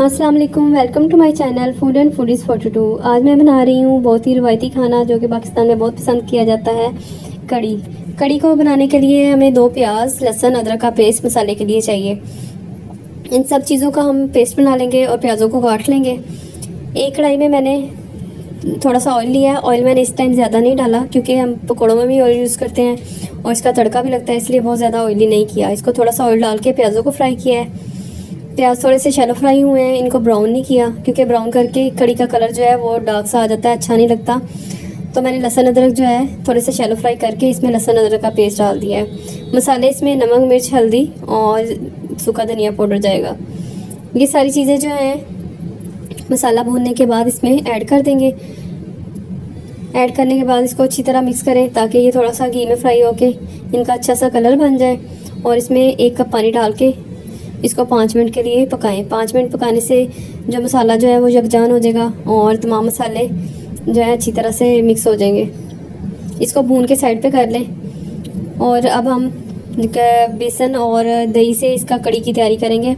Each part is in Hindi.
अस्सलाम वालेकुम, welcome to my channel food and foodies 42। आज मैं बना रही हूँ बहुत ही रिवायती खाना जो कि पाकिस्तान में बहुत पसंद किया जाता है, कड़ी। कड़ी को बनाने के लिए हमें 2 प्याज, लहसुन, अदरक का पेस्ट मसाले के लिए चाहिए। इन सब चीज़ों का हम पेस्ट बना लेंगे और प्याज़ों को काट लेंगे। एक कढ़ाई में मैंने थोड़ा सा ऑयल लिया है। ऑयल मैंने इस टाइम ज़्यादा नहीं डाला क्योंकि हम पकौड़ों में भी ऑयल यूज़ करते हैं और इसका तड़का भी लगता है, इसलिए बहुत ज़्यादा ऑयली नहीं किया। इसको थोड़ा सा ऑयल डाल के प्याज़ों को फ्राई किया है। प्याज थोड़े से शैलो फ्राई हुए हैं, इनको ब्राउन नहीं किया क्योंकि ब्राउन करके कड़ी का कलर जो है वो डार्क सा आ जाता है, अच्छा नहीं लगता। तो मैंने लहसुन अदरक जो है थोड़े से शैलो फ्राई करके इसमें लहसुन अदरक का पेस्ट डाल दिया है। मसाले इसमें नमक, मिर्च, हल्दी और सूखा धनिया पाउडर जाएगा। ये सारी चीज़ें जो हैं मसाला भूनने के बाद इसमें ऐड कर देंगे। ऐड करने के बाद इसको अच्छी तरह मिक्स करें ताकि ये थोड़ा सा घी में फ्राई होके इनका अच्छा सा कलर बन जाए। और इसमें 1 कप पानी डाल के इसको 5 मिनट के लिए पकाएं। 5 मिनट पकाने से जो मसाला जो है वो यकजान हो जाएगा और तमाम मसाले जो है अच्छी तरह से मिक्स हो जाएंगे। इसको भून के साइड पे कर लें। और अब हम बेसन और दही से इसका कड़ी की तैयारी करेंगे।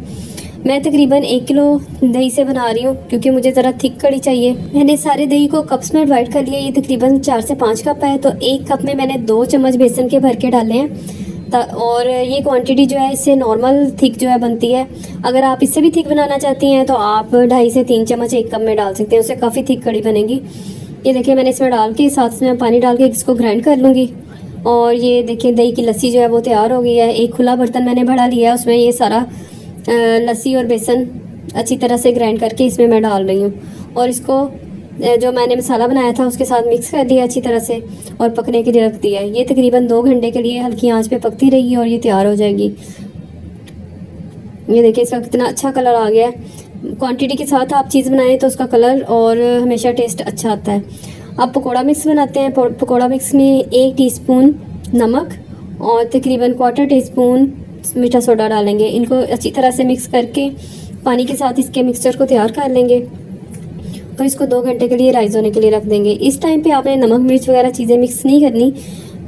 मैं तकरीबन 1 किलो दही से बना रही हूँ क्योंकि मुझे ज़रा थिक कड़ी चाहिए। मैंने सारे दही को कप्स में डिवाइड कर लिया। ये तकरीबन 4 से 5 कप है, तो 1 कप में मैंने 2 चम्मच बेसन के भर के डाले हैं। और ये क्वांटिटी जो है इससे नॉर्मल थिक जो है बनती है। अगर आप इससे भी थिक बनाना चाहती हैं तो आप 2.5 से 3 चम्मच 1 कप में डाल सकते हैं, उससे काफ़ी थिक कड़ी बनेगी। ये देखिए मैंने इसमें डाल के साथ में पानी डाल के इसको ग्राइंड कर लूँगी। और ये देखिए दही की लस्सी जो है वो तैयार हो गई है। एक खुला बर्तन मैंने भरा लिया है, उसमें ये सारा लस्सी और बेसन अच्छी तरह से ग्राइंड करके इसमें मैं डाल रही हूँ। और इसको जो मैंने मसाला बनाया था उसके साथ मिक्स कर दिया अच्छी तरह से और पकने के लिए रख दिया है। ये तकरीबन 2 घंटे के लिए हल्की आंच पे पकती रहेगी और ये तैयार हो जाएगी। ये देखिए इसका कितना अच्छा कलर आ गया है। क्वांटिटी के साथ आप चीज़ बनाएं तो उसका कलर और हमेशा टेस्ट अच्छा आता है। अब पकौड़ा मिक्स बनाते हैं। पकौड़ा मिक्स में 1 टीस्पून नमक और तकरीबन 1/4 टीस्पून मीठा सोडा डालेंगे। इनको अच्छी तरह से मिक्स करके पानी के साथ इसके मिक्सचर को तैयार कर लेंगे और इसको 2 घंटे के लिए राइज होने के लिए रख देंगे। इस टाइम पे आपने नमक, मिर्च वगैरह चीज़ें मिक्स नहीं करनी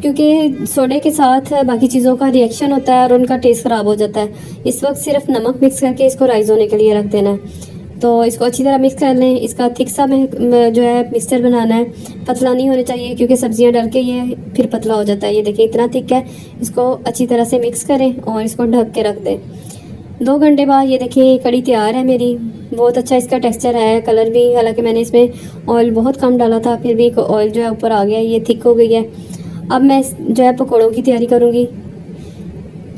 क्योंकि सोडे के साथ बाकी चीज़ों का रिएक्शन होता है और उनका टेस्ट ख़राब हो जाता है। इस वक्त सिर्फ नमक मिक्स करके इसको राइज होने के लिए रख देना है। तो इसको अच्छी तरह मिक्स कर लें। इसका थिक सा जो है मिक्सचर बनाना है, पतला नहीं होना चाहिए क्योंकि सब्जियां डल के ये फिर पतला हो जाता है। ये देखिए इतना थिक है। इसको अच्छी तरह से मिक्स करें और इसको ढक के रख दें। 2 घंटे बाद ये देखिए कड़ी तैयार है मेरी। बहुत अच्छा इसका टेक्सचर है, कलर भी। हालांकि मैंने इसमें ऑयल बहुत कम डाला था, फिर भी ऑयल जो है ऊपर आ गया, ये थिक हो गई है। अब मैं जो है पकौड़ों की तैयारी करूँगी।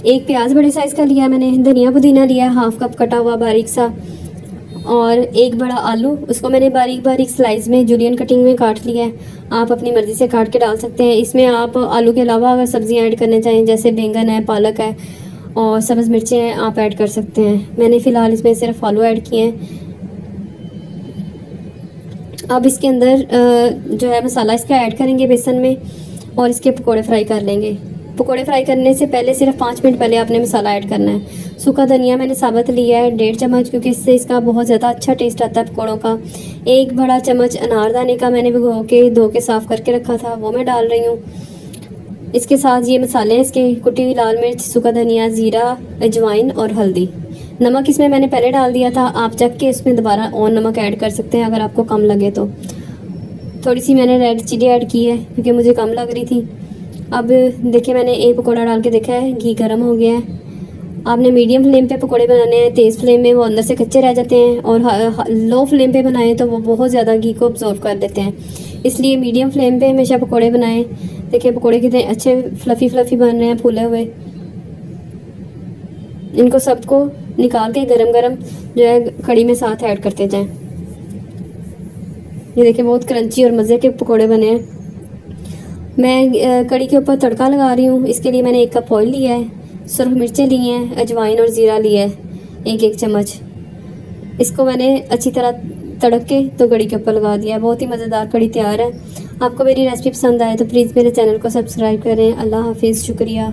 1 प्याज बड़े साइज़ का लिया मैंने, धनिया पुदीना लिया 1/2 कप कटा हुआ बारीक सा, और 1 बड़ा आलू, उसको मैंने बारीक बारीक स्लाइस में जूलियन कटिंग में काट लिया है। आप अपनी मर्ज़ी से काट के डाल सकते हैं। इसमें आप आलू के अलावा अगर सब्जियाँ ऐड करना चाहें जैसे बैंगन है, पालक है और सब्ज़ मिर्चें हैं, आप ऐड कर सकते हैं। मैंने फ़िलहाल इसमें सिर्फ आलू ऐड किए हैं। अब इसके अंदर जो है मसाला इसका ऐड करेंगे बेसन में और इसके पकोड़े फ्राई कर लेंगे। पकोड़े फ्राई करने से पहले सिर्फ 5 मिनट पहले आपने मसाला ऐड करना है। सूखा धनिया मैंने साबुत लिया है 1.5 चम्मच क्योंकि इससे इसका बहुत ज़्यादा अच्छा टेस्ट आता है पकोड़ों का। 1 बड़ा चम्मच अनारदाने का मैंने भिगो के धो के साफ़ करके रखा था, वो मैं डाल रही हूँ। इसके साथ ये मसाले हैं इसके कुटी हुई लाल मिर्च, सूखा धनिया, ज़ीरा, अजवाइन और हल्दी। नमक इसमें मैंने पहले डाल दिया था, आप चख के इसमें दोबारा और नमक ऐड कर सकते हैं अगर आपको कम लगे तो। थोड़ी सी मैंने रेड चिली ऐड की है क्योंकि मुझे कम लग रही थी। अब देखिए मैंने एक पकौड़ा डाल के देखा है, घी गर्म हो गया है। आपने मीडियम फ्लेम पे पकोड़े बनाने हैं, तेज़ फ्लेम में वो अंदर से कच्चे रह जाते हैं, और लो फ्लेम पे बनाएं तो वो बहुत ज़्यादा घी को अब्जॉर्व कर देते हैं। इसलिए मीडियम फ्लेम पे हमेशा पकोड़े बनाएं। देखिए पकोड़े कितने अच्छे फ्लफ़ी बन रहे हैं, फूले हुए। इनको सबको निकाल के गरम गरम जो है कड़ी में साथ ऐड करते जाएं। ये देखिए बहुत क्रंची और मज़े के पकोड़े बने हैं। मैं कड़ी के ऊपर तड़का लगा रही हूँ। इसके लिए मैंने 1 कप ऑयल लिया है, सुरख मिर्चें ली हैं, अजवाइन और ज़ीरा लिया है 1-1 चम्मच। इसको मैंने अच्छी तरह तड़क के तो कड़ी के ऊपर लगा दिया है। बहुत ही मज़ेदार कड़ी तैयार है। आपको मेरी रेसिपी पसंद आए तो प्लीज़ मेरे चैनल को सब्सक्राइब करें। अल्लाह हाफिज़, शुक्रिया।